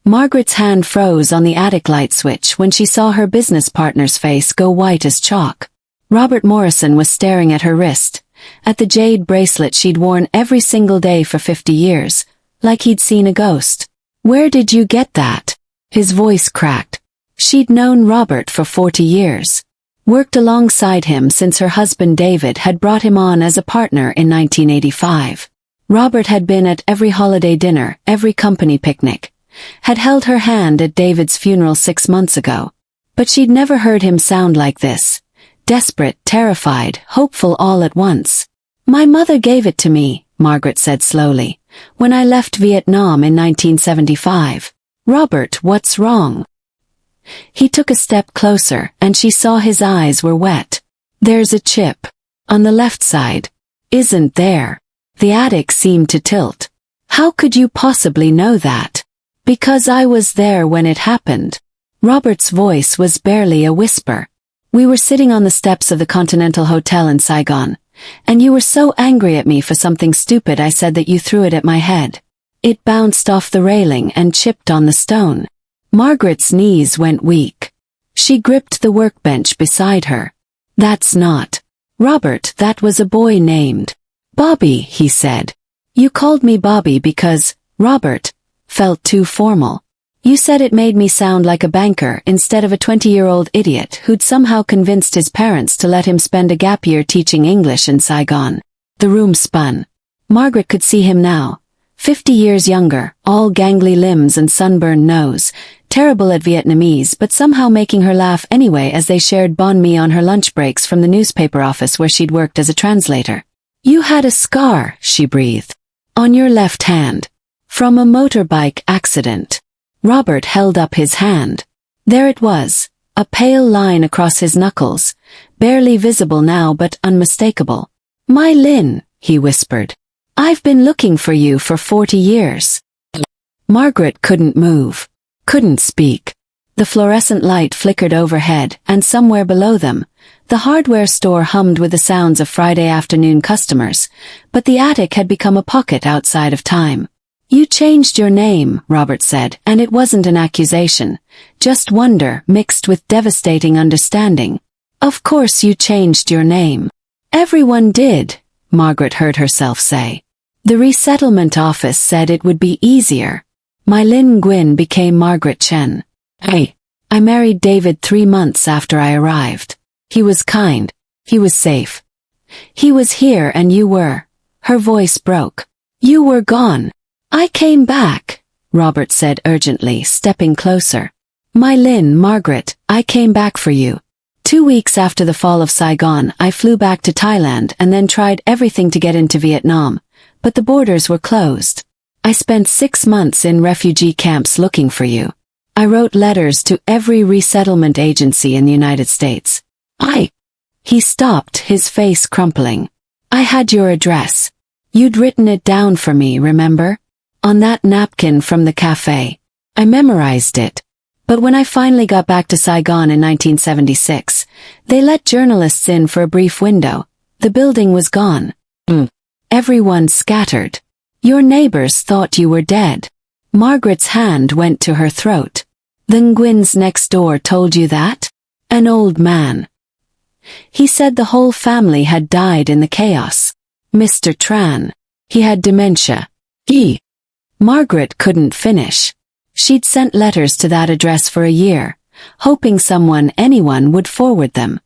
Margaret's hand froze on the attic light switch when she saw her business partner's face go white as chalk. Robert Morrison was staring at her wrist, at the jade bracelet she'd worn every single day for 50 years, like he'd seen a ghost. "Where did you get that?" His voice cracked. She'd known Robert for 40 years. Worked alongside him since her husband David had brought him on as a partner in 1985. Robert had been at every holiday dinner, every company picnic, had held her hand at David's funeral 6 months ago. But she'd never heard him sound like this. Desperate, terrified, hopeful all at once. "My mother gave it to me," Margaret said slowly, "when I left Vietnam in 1975. "Robert, what's wrong?" He took a step closer, and she saw his eyes were wet. "There's a chip. On the left side." "Isn't there?" The attic seemed to tilt. "How could you possibly know that?" "Because I was there when it happened." Robert's voice was barely a whisper. "We were sitting on the steps of the Continental Hotel in Saigon, and you were so angry at me for something stupid I said that you threw it at my head. It bounced off the railing and chipped on the stone." Margaret's knees went weak. She gripped the workbench beside her. "That's not Robert, that was a boy named Bobby," he said. "You called me Bobby because Robert felt too formal. You said it made me sound like a banker instead of a 20-year-old idiot who'd somehow convinced his parents to let him spend a gap year teaching English in Saigon." The room spun. Margaret could see him now, 50 years younger, all gangly limbs and sunburned nose, terrible at Vietnamese but somehow making her laugh anyway as they shared banh mi on her lunch breaks from the newspaper office where she'd worked as a translator. "You had a scar," she breathed, "on your left hand. From a motorbike accident." Robert held up his hand. There it was, a pale line across his knuckles, barely visible now but unmistakable. "My Lynn," he whispered. "I've been looking for you for 40 years." Margaret couldn't move, couldn't speak. The fluorescent light flickered overhead, and somewhere below them, the hardware store hummed with the sounds of Friday afternoon customers, but the attic had become a pocket outside of time. "You changed your name," Robert said, and it wasn't an accusation, just wonder mixed with devastating understanding. "Of course you changed your name." "Everyone did," Margaret heard herself say. "The resettlement office said it would be easier." My Lynn Gwyn became Margaret Chen. I married David 3 months after I arrived. He was kind. He was safe. He was here and you were. Her voice broke. "You were gone." "I came back," Robert said urgently, stepping closer. "My Lynn, Margaret, I came back for you. 2 weeks after the fall of Saigon, I flew back to Thailand and then tried everything to get into Vietnam, but the borders were closed. I spent 6 months in refugee camps looking for you. I wrote letters to every resettlement agency in the United States. He stopped, his face crumpling. "I had your address. You'd written it down for me, remember? On that napkin from the cafe. I memorized it. But when I finally got back to Saigon in 1976, they let journalists in for a brief window. The building was gone. Everyone scattered. Your neighbors thought you were dead." Margaret's hand went to her throat. "The Nguyen's next door told you that?" "An old man. He said the whole family had died in the chaos. Mr. Tran. He had dementia. Margaret couldn't finish. She'd sent letters to that address for a year, hoping anyone would forward them.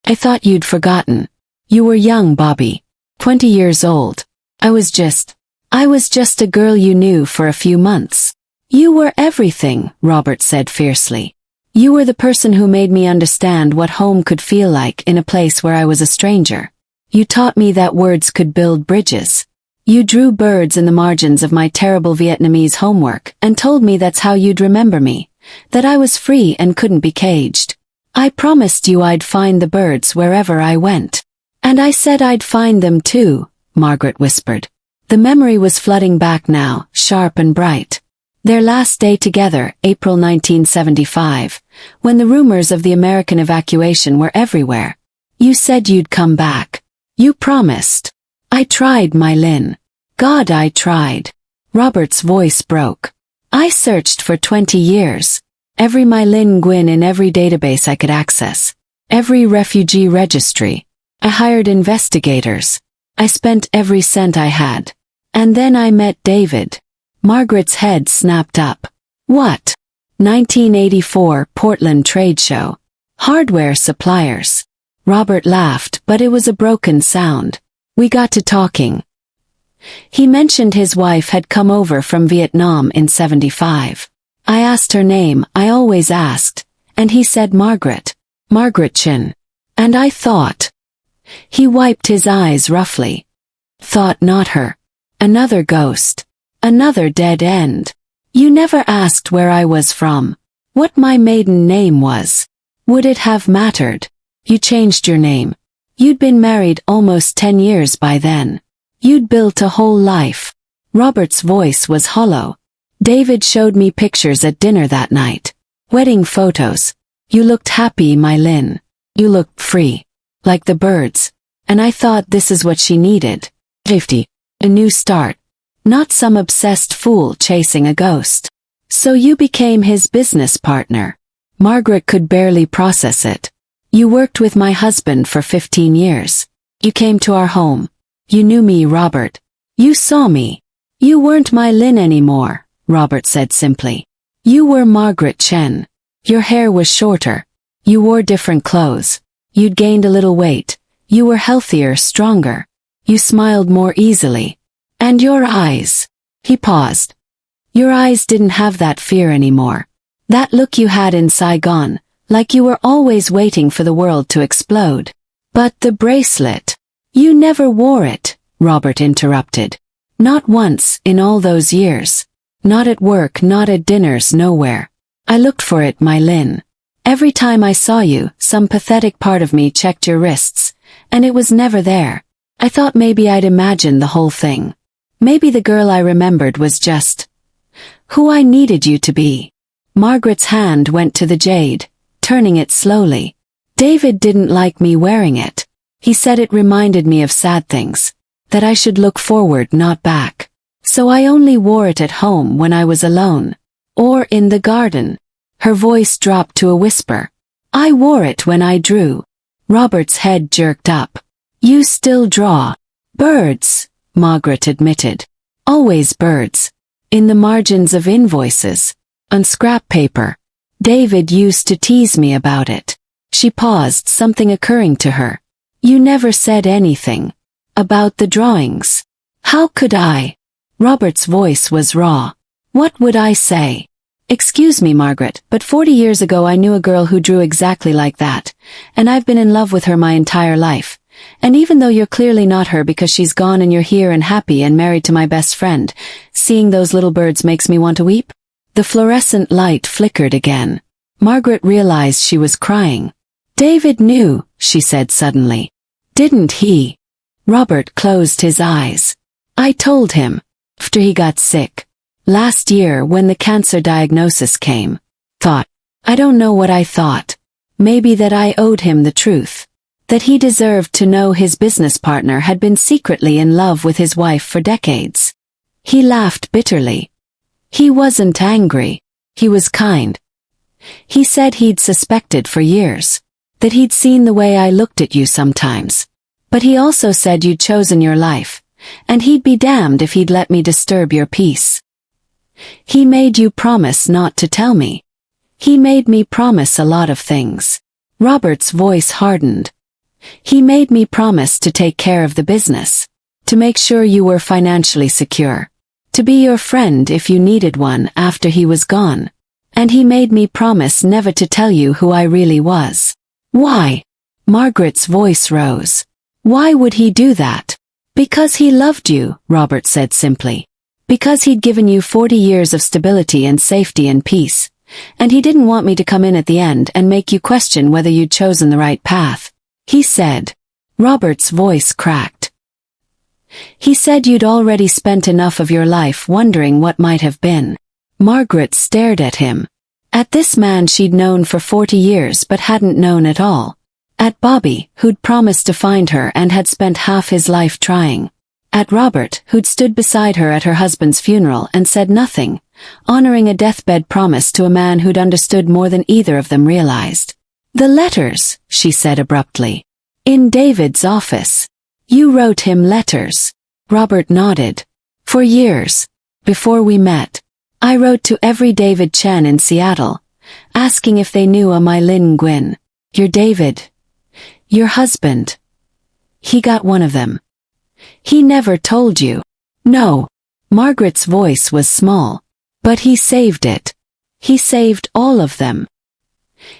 "I thought you'd forgotten. You were young, Bobby. 20 years old. I was just a girl you knew for a few months." "You were everything," Robert said fiercely. "You were the person who made me understand what home could feel like in a place where I was a stranger. You taught me that words could build bridges. You drew birds in the margins of my terrible Vietnamese homework and told me that's how you'd remember me, that I was free and couldn't be caged. I promised you I'd find the birds wherever I went. And I said I'd find them too," Margaret whispered. The memory was flooding back now, sharp and bright. Their last day together, April 1975, when the rumors of the American evacuation were everywhere. "You said you'd come back. You promised." "I tried, my Lynn. God, I tried." Robert's voice broke. I searched for 20 years. Every Mylin Gwyn in every database I could access. Every refugee registry. I hired investigators. I spent every cent I had. And then I met David. Margaret's head snapped up. What? 1984 Portland Trade Show. Hardware suppliers. Robert laughed, but it was a broken sound. We got to talking. He mentioned his wife had come over from Vietnam in '75. I asked her name, I always asked, and he said Margaret. Margaret Chin. And I thought. He wiped his eyes roughly. Thought not her. Another ghost. Another dead end. You never asked where I was from. What my maiden name was. Would it have mattered? You changed your name. You'd been married almost 10 years by then. You'd built a whole life. Robert's voice was hollow. David showed me pictures at dinner that night. Wedding photos. You looked happy, Mylin. You looked free. Like the birds. And I thought this is what she needed. 50. A new start. Not some obsessed fool chasing a ghost. So you became his business partner. Margaret could barely process it. You worked with my husband for 15 years. You came to our home. You knew me, Robert. You saw me. You weren't Mylin anymore, Robert said simply. You were Margaret Chen. Your hair was shorter. You wore different clothes. You'd gained a little weight. You were healthier, stronger. You smiled more easily. And your eyes. He paused. Your eyes didn't have that fear anymore. That look you had in Saigon, like you were always waiting for the world to explode. But the bracelet. You never wore it, Robert interrupted. Not once in all those years. Not at work, not at dinners, nowhere. I looked for it, Mylin. Every time I saw you, some pathetic part of me checked your wrists, and it was never there. I thought maybe I'd imagined the whole thing. Maybe the girl I remembered was just who I needed you to be. Margaret's hand went to the jade, turning it slowly. David didn't like me wearing it. He said it reminded me of sad things. That I should look forward, not back. So I only wore it at home when I was alone. Or in the garden. Her voice dropped to a whisper. I wore it when I drew. Robert's head jerked up. You still draw. Birds, Margaret admitted. Always birds. In the margins of invoices. On scrap paper. David used to tease me about it. She paused, something occurring to her. You never said anything. About the drawings. How could I? Robert's voice was raw. What would I say? Excuse me, Margaret, but 40 years ago I knew a girl who drew exactly like that, and I've been in love with her my entire life. And even though you're clearly not her because she's gone and you're here and happy and married to my best friend, seeing those little birds makes me want to weep. The fluorescent light flickered again. Margaret realized she was crying. David knew, she said suddenly. Didn't he? Robert closed his eyes. I told him. After he got sick. Last year when the cancer diagnosis came. Thought. I don't know what I thought. Maybe that I owed him the truth. That he deserved to know his business partner had been secretly in love with his wife for decades. He laughed bitterly. He wasn't angry. He was kind. He said he'd suspected for years. That he'd seen the way I looked at you sometimes. But he also said you'd chosen your life. And he'd be damned if he'd let me disturb your peace. He made you promise not to tell me. He made me promise a lot of things. Robert's voice hardened. He made me promise to take care of the business. To make sure you were financially secure. To be your friend if you needed one after he was gone. And he made me promise never to tell you who I really was. Why? Margaret's voice rose. Why would he do that? Because he loved you, Robert said simply. Because he'd given you 40 years of stability and safety and peace. And he didn't want me to come in at the end and make you question whether you'd chosen the right path. He said. Robert's voice cracked. He said you'd already spent enough of your life wondering what might have been. Margaret stared at him. At this man she'd known for 40 years but hadn't known at all. At Bobby, who'd promised to find her and had spent half his life trying. At Robert, who'd stood beside her at her husband's funeral and said nothing, honoring a deathbed promise to a man who'd understood more than either of them realized. "The letters," she said abruptly. "In David's office. You wrote him letters." Robert nodded. "For years. Before we met. I wrote to every David Chen in Seattle, asking if they knew a Mylin Gwyn. Your David. Your husband. He got one of them. He never told you." "No." Margaret's voice was small. "But he saved it. He saved all of them."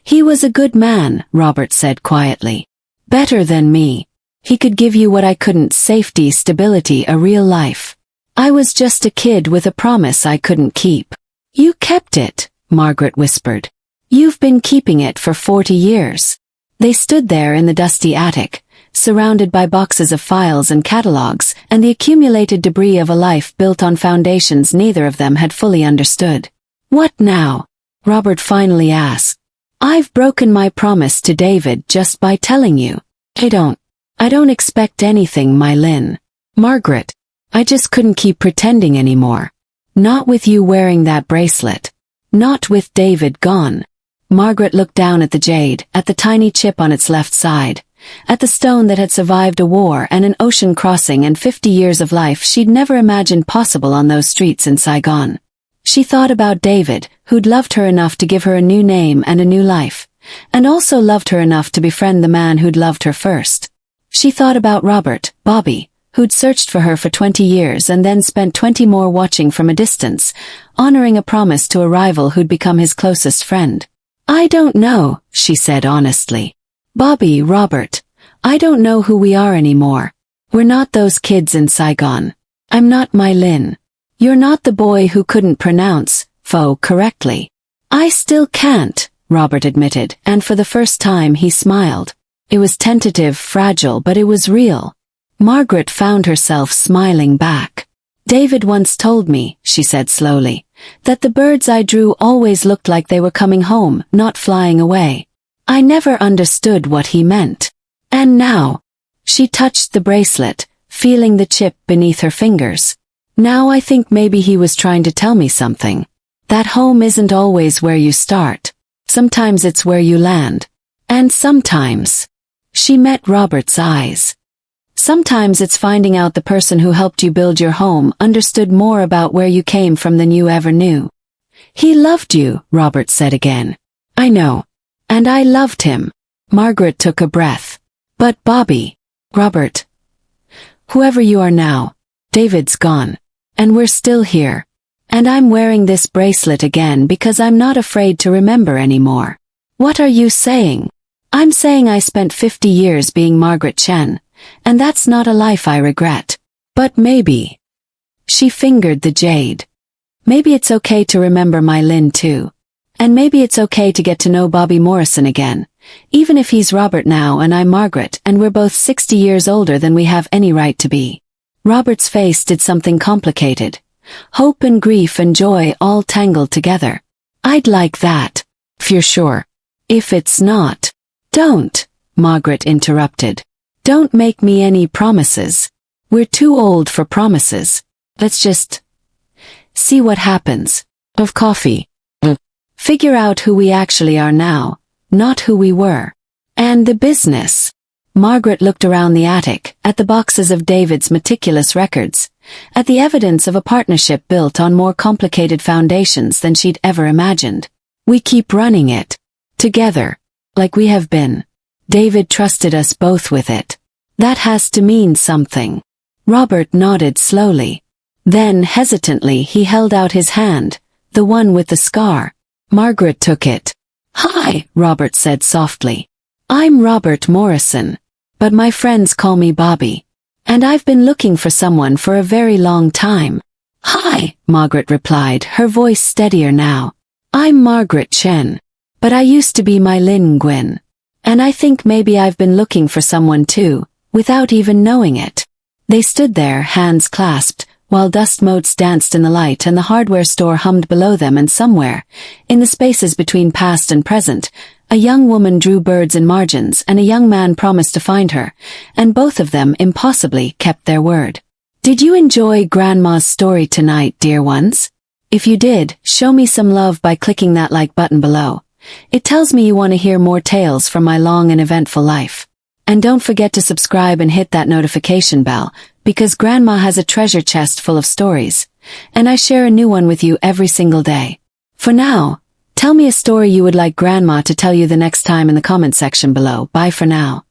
"He was a good man," Robert said quietly. "Better than me. He could give you what I couldn't: safety, stability, a real life. I was just a kid with a promise I couldn't keep." "You kept it," Margaret whispered. "You've been keeping it for 40 years. They stood there in the dusty attic, surrounded by boxes of files and catalogs and the accumulated debris of a life built on foundations neither of them had fully understood. "What now?" Robert finally asked. "I've broken my promise to David just by telling you. I don't expect anything, Mylin." "Margaret, I just couldn't keep pretending anymore. Not with you wearing that bracelet. Not with David gone." Margaret looked down at the jade, at the tiny chip on its left side, at the stone that had survived a war and an ocean crossing and 50 years of life she'd never imagined possible on those streets in Saigon. She thought about David, who'd loved her enough to give her a new name and a new life, and also loved her enough to befriend the man who'd loved her first. She thought about Robert, Bobby, who'd searched for her for 20 years and then spent 20 more watching from a distance, honoring a promise to a rival who'd become his closest friend. "I don't know," she said honestly. "Bobby, Robert, I don't know who we are anymore. We're not those kids in Saigon. I'm not Mylin. You're not the boy who couldn't pronounce Pho correctly." "I still can't," Robert admitted, and for the first time he smiled. It was tentative, fragile, but it was real. Margaret found herself smiling back. "David once told me," she said slowly, "that the birds I drew always looked like they were coming home, not flying away. I never understood what he meant. And now," she touched the bracelet, feeling the chip beneath her fingers. "Now I think maybe he was trying to tell me something. That home isn't always where you start. Sometimes it's where you land. And sometimes," she met Robert's eyes, "sometimes it's finding out the person who helped you build your home understood more about where you came from than you ever knew." "He loved you," Robert said again. "I know. And I loved him." Margaret took a breath. "But Bobby, Robert, whoever you are now, David's gone. And we're still here. And I'm wearing this bracelet again because I'm not afraid to remember anymore." "What are you saying?" "I'm saying I spent 50 years being Margaret Chen, and that's not a life I regret. But maybe," she fingered the jade, "maybe it's okay to remember Mylin too. And maybe it's okay to get to know Bobby Morrison again, even if he's Robert now and I'm Margaret and we're both 60 years older than we have any right to be." Robert's face did something complicated. Hope and grief and joy all tangled together. "I'd like that. If you're sure. If it's not." "Don't," Margaret interrupted. "Don't make me any promises. We're too old for promises. Let's just see what happens. Of coffee. Figure out who we actually are now, not who we were. And the business." Margaret looked around the attic, at the boxes of David's meticulous records, at the evidence of a partnership built on more complicated foundations than she'd ever imagined. "We keep running it. Together. Like we have been. David trusted us both with it. That has to mean something." Robert nodded slowly. Then, hesitantly, he held out his hand, the one with the scar. Margaret took it. "Hi," Robert said softly. "I'm Robert Morrison. But my friends call me Bobby. And I've been looking for someone for a very long time." "Hi," Margaret replied, her voice steadier now. "I'm Margaret Chen. But I used to be Mylin Gwyn. And I think maybe I've been looking for someone too, without even knowing it." They stood there, hands clasped, while dust motes danced in the light and the hardware store hummed below them, and somewhere, in the spaces between past and present, a young woman drew birds in margins and a young man promised to find her, and both of them impossibly kept their word. "Did you enjoy Grandma's story tonight, dear ones? If you did, show me some love by clicking that like button below. It tells me you want to hear more tales from my long and eventful life. And don't forget to subscribe and hit that notification bell, because Grandma has a treasure chest full of stories, and I share a new one with you every single day. For now, tell me a story you would like Grandma to tell you the next time in the comment section below. Bye for now.